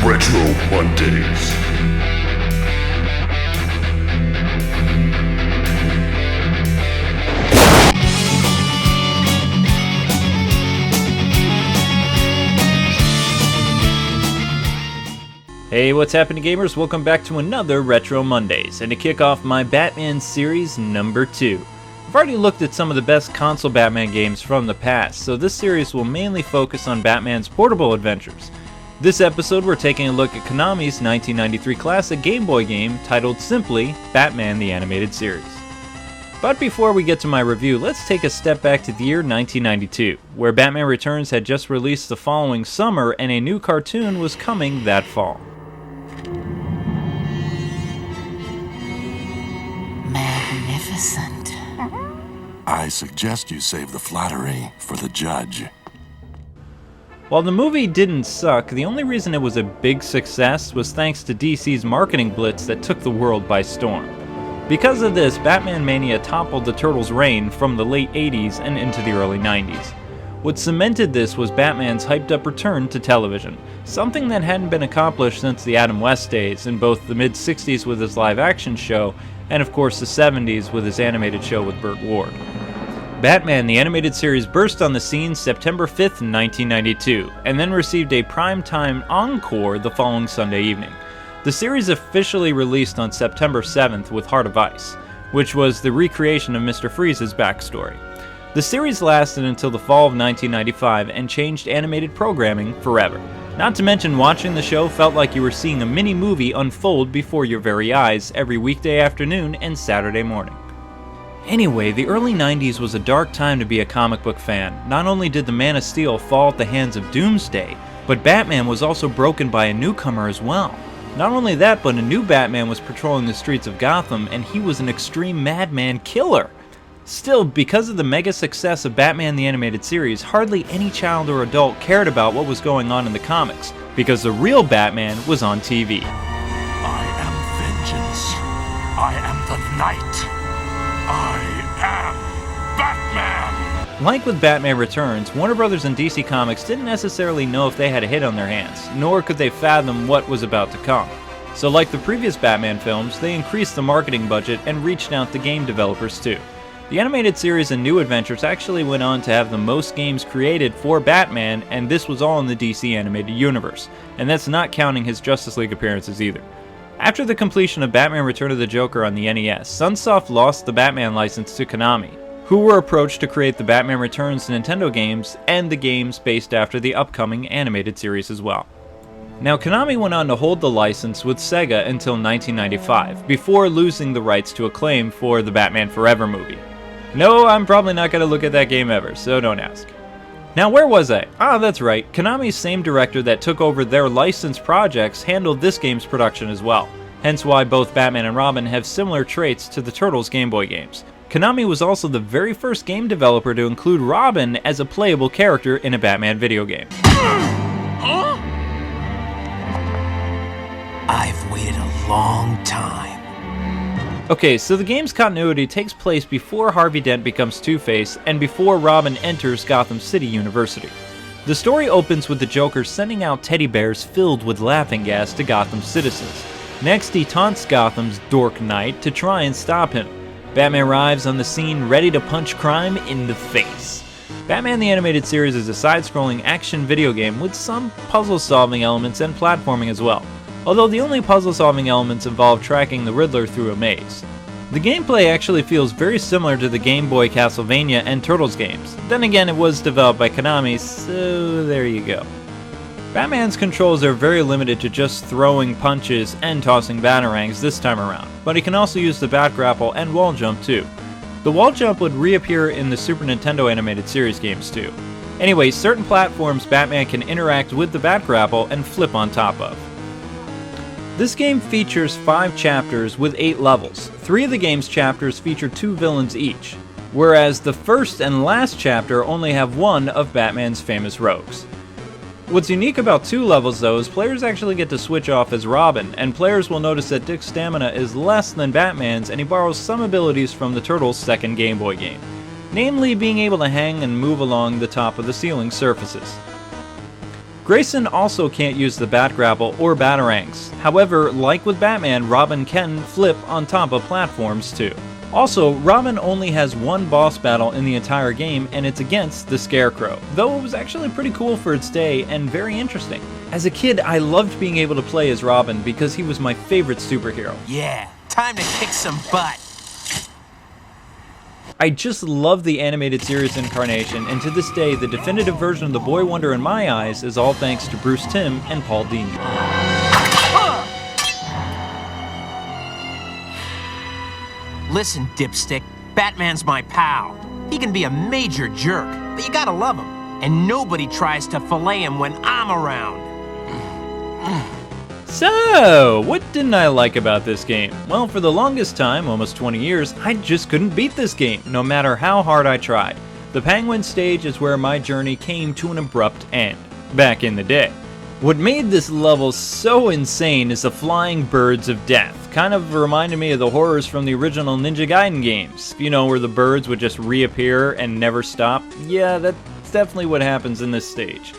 Retro Mondays. Hey, what's happening, gamers? Welcome back to another Retro Mondays, and to kick off my Batman series number 2. I've already looked at some of the best console Batman games from the past, so this series will mainly focus on Batman's portable adventures. This episode we're taking a look at Konami's 1993 classic Game Boy game titled simply Batman the Animated Series. But before we get to my review, let's take a step back to the year 1992, where Batman Returns had just released the following summer and a new cartoon was coming that fall. Magnificent. I suggest you save the flattery for the judge. While the movie didn't suck, the only reason it was a big success was thanks to DC's marketing blitz that took the world by storm. Because of this, Batman Mania toppled the Turtles' reign from the late 80s and into the early 90s. What cemented this was Batman's hyped-up return to television, something that hadn't been accomplished since the Adam West days in both the mid-60s with his live-action show and of course the 70s with his animated show with Burt Ward. Batman the Animated Series burst on the scene September 5th, 1992, and then received a primetime encore the following Sunday evening. The series officially released on September 7th with Heart of Ice, which was the recreation of Mr. Freeze's backstory. The series lasted until the fall of 1995 and changed animated programming forever. Not to mention, watching the show felt like you were seeing a mini-movie unfold before your very eyes every weekday afternoon and Saturday morning. Anyway, the early 90s was a dark time to be a comic book fan. Not only did the Man of Steel fall at the hands of Doomsday, but Batman was also broken by a newcomer as well. Not only that, but a new Batman was patrolling the streets of Gotham, and he was an extreme madman killer. Still, because of the mega success of Batman the Animated Series, hardly any child or adult cared about what was going on in the comics, because the real Batman was on TV. I am vengeance. I am the night. I am Batman! Like with Batman Returns, Warner Bros. And DC Comics didn't necessarily know if they had a hit on their hands, nor could they fathom what was about to come. So like the previous Batman films, they increased the marketing budget and reached out to game developers too. The animated series and New Adventures actually went on to have the most games created for Batman, and this was all in the DC animated universe, and that's not counting his Justice League appearances either. After the completion of Batman Return of the Joker on the NES, Sunsoft lost the Batman license to Konami, who were approached to create the Batman Returns Nintendo games and the games based after the upcoming animated series as well. Now, Konami went on to hold the license with Sega until 1995, before losing the rights to Acclaim for the Batman Forever movie. No, I'm probably not going to look at that game ever, so don't ask. Now, where was I? That's right, Konami's same director that took over their licensed projects handled this game's production as well, hence why both Batman and Robin have similar traits to the Turtles Game Boy games. Konami was also the very first game developer to include Robin as a playable character in a Batman video game. Huh? I've waited a long time. Okay, so the game's continuity takes place before Harvey Dent becomes Two-Face and before Robin enters Gotham City University. The story opens with the Joker sending out teddy bears filled with laughing gas to Gotham citizens. Next, he taunts Gotham's Dork Knight to try and stop him. Batman arrives on the scene ready to punch crime in the face. Batman the Animated Series is a side-scrolling action video game with some puzzle-solving elements and platforming as well, although the only puzzle-solving elements involve tracking the Riddler through a maze. The gameplay actually feels very similar to the Game Boy Castlevania and Turtles games. Then again, it was developed by Konami, so there you go. Batman's controls are very limited to just throwing punches and tossing batarangs this time around, but he can also use the bat grapple and wall jump too. The wall jump would reappear in the Super Nintendo Animated Series games too. Anyway, certain platforms Batman can interact with the bat grapple and flip on top of. This game features 5 chapters with 8 levels. 3 of the game's chapters feature 2 villains each, whereas the first and last chapter only have one of Batman's famous rogues. What's unique about 2 levels though is players actually get to switch off as Robin, and players will notice that Dick's stamina is less than Batman's and he borrows some abilities from the Turtles' second Game Boy game, namely being able to hang and move along the top of the ceiling surfaces. Grayson also can't use the bat grapple or batarangs. However, like with Batman, Robin can flip on top of platforms too. Also, Robin only has one boss battle in the entire game, and it's against the Scarecrow, though it was actually pretty cool for its day and very interesting. As a kid, I loved being able to play as Robin because he was my favorite superhero. Yeah, time to kick some butt. I just love the animated series incarnation, and to this day, the definitive version of the Boy Wonder in my eyes is all thanks to Bruce Timm and Paul Dini. Listen, dipstick, Batman's my pal. He can be a major jerk, but you gotta love him. And nobody tries to fillet him when I'm around. So, what didn't I like about this game? Well, for the longest time, almost 20 years, I just couldn't beat this game, no matter how hard I tried. The Penguin stage is where my journey came to an abrupt end, back in the day. What made this level so insane is the flying birds of death. Kind of reminded me of the horrors from the original Ninja Gaiden games. You know, where the birds would just reappear and never stop? Yeah, that's definitely what happens in this stage.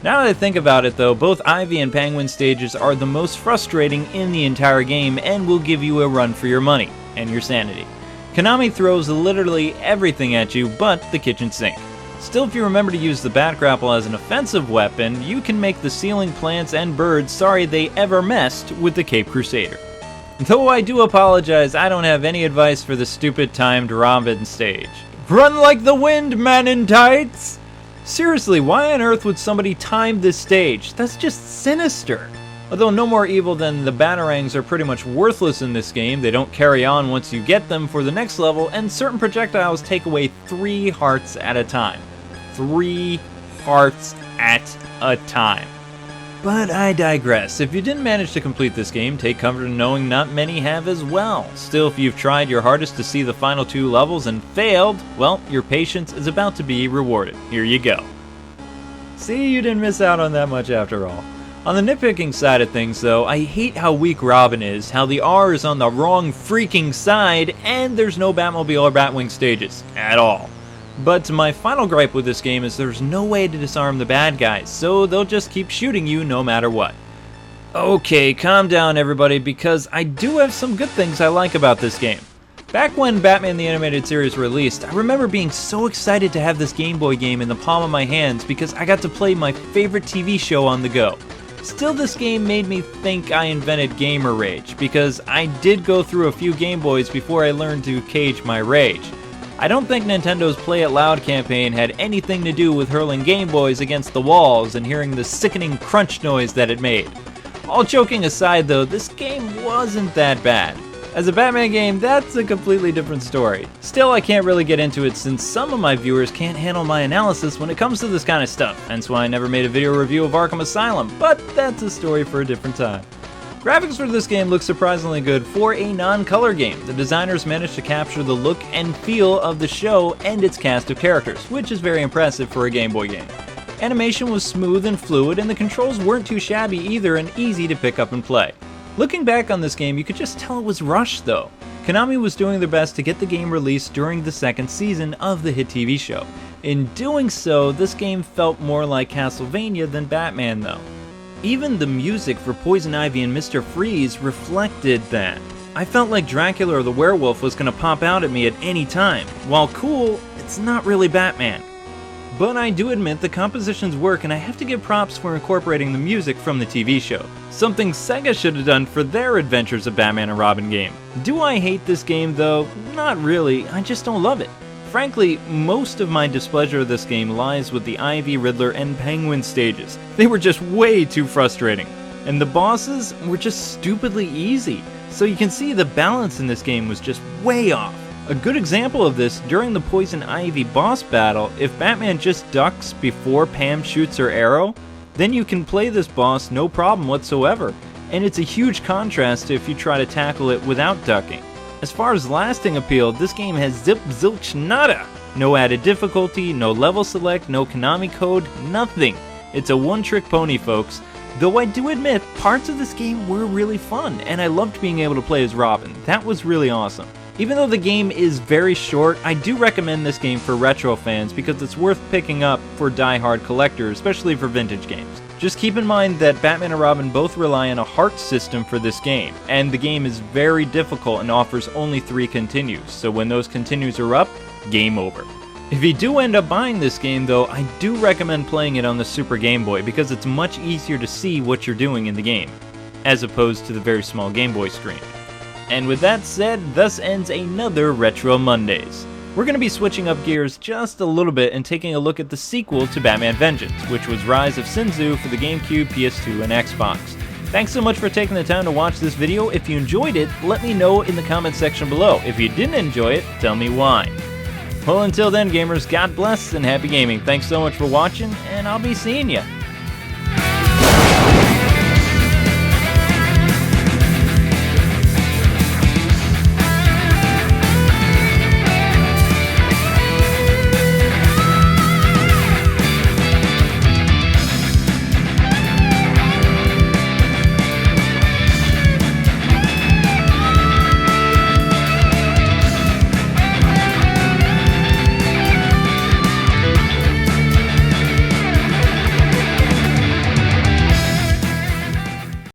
Now that I think about it though, both Ivy and Penguin stages are the most frustrating in the entire game and will give you a run for your money and your sanity. Konami throws literally everything at you but the kitchen sink. Still, if you remember to use the bat grapple as an offensive weapon, you can make the ceiling plants and birds sorry they ever messed with the Cape Crusader. Though I do apologize, I don't have any advice for the stupid timed Robin stage. Run like the wind, man in tights! Seriously, why on earth would somebody time this stage? That's just sinister. Although no more evil than the batarangs are pretty much worthless in this game, they don't carry on once you get them for the next level, and certain projectiles take away 3 hearts at a time. 3 hearts at a time. But I digress. If you didn't manage to complete this game, take comfort in knowing not many have as well. Still, if you've tried your hardest to see the final 2 levels and failed, well, your patience is about to be rewarded. Here you go. See, you didn't miss out on that much after all. On the nitpicking side of things though, I hate how weak Robin is, how the R is on the wrong freaking side, and there's no Batmobile or Batwing stages at all. But my final gripe with this game is there's no way to disarm the bad guys, so they'll just keep shooting you no matter what. Okay, calm down everybody, because I do have some good things I like about this game. Back when Batman the Animated Series released, I remember being so excited to have this Game Boy game in the palm of my hands because I got to play my favorite TV show on the go. Still, this game made me think I invented gamer rage, because I did go through a few Game Boys before I learned to cage my rage. I don't think Nintendo's Play It Loud campaign had anything to do with hurling Game Boys against the walls and hearing the sickening crunch noise that it made. All joking aside though, this game wasn't that bad. As a Batman game, that's a completely different story. Still, I can't really get into it since some of my viewers can't handle my analysis when it comes to this kind of stuff, hence why I never made a video review of Arkham Asylum, but that's a story for a different time. Graphics for this game look surprisingly good for a non-color game. The designers managed to capture the look and feel of the show and its cast of characters, which is very impressive for a Game Boy game. Animation was smooth and fluid, and the controls weren't too shabby either and easy to pick up and play. Looking back on this game, you could just tell it was rushed though. Konami was doing their best to get the game released during the second season of the hit TV show. In doing so, this game felt more like Castlevania than Batman though. Even the music for Poison Ivy and Mr. Freeze reflected that. I felt like Dracula or the werewolf was gonna pop out at me at any time. While cool, it's not really Batman. But I do admit the compositions work, and I have to give props for incorporating the music from the TV show. Something Sega should have done for their Adventures of Batman and Robin game. Do I hate this game though? Not really, I just don't love it. Frankly, most of my displeasure of this game lies with the Ivy, Riddler, and Penguin stages. They were just way too frustrating. And the bosses were just stupidly easy. So you can see the balance in this game was just way off. A good example of this, during the Poison Ivy boss battle, if Batman just ducks before Pam shoots her arrow, then you can play this boss no problem whatsoever. And it's a huge contrast to if you try to tackle it without ducking. As far as lasting appeal, this game has zip zilch nada. No added difficulty, no level select, no Konami code, nothing. It's a one-trick pony, folks. Though I do admit, parts of this game were really fun, and I loved being able to play as Robin. That was really awesome. Even though the game is very short, I do recommend this game for retro fans because it's worth picking up for die-hard collectors, especially for vintage games. Just keep in mind that Batman and Robin both rely on a heart system for this game, and the game is very difficult and offers only 3 continues, so when those continues are up, game over. If you do end up buying this game though, I do recommend playing it on the Super Game Boy because it's much easier to see what you're doing in the game, as opposed to the very small Game Boy screen. And with that said, thus ends another Retro Mondays. We're going to be switching up gears just a little bit and taking a look at the sequel to Batman Vengeance, which was Rise of Sin Tzu for the GameCube, PS2, and Xbox. Thanks so much for taking the time to watch this video. If you enjoyed it, let me know in the comment section below. If you didn't enjoy it, tell me why. Well, until then, gamers, God bless and happy gaming. Thanks so much for watching, and I'll be seeing ya.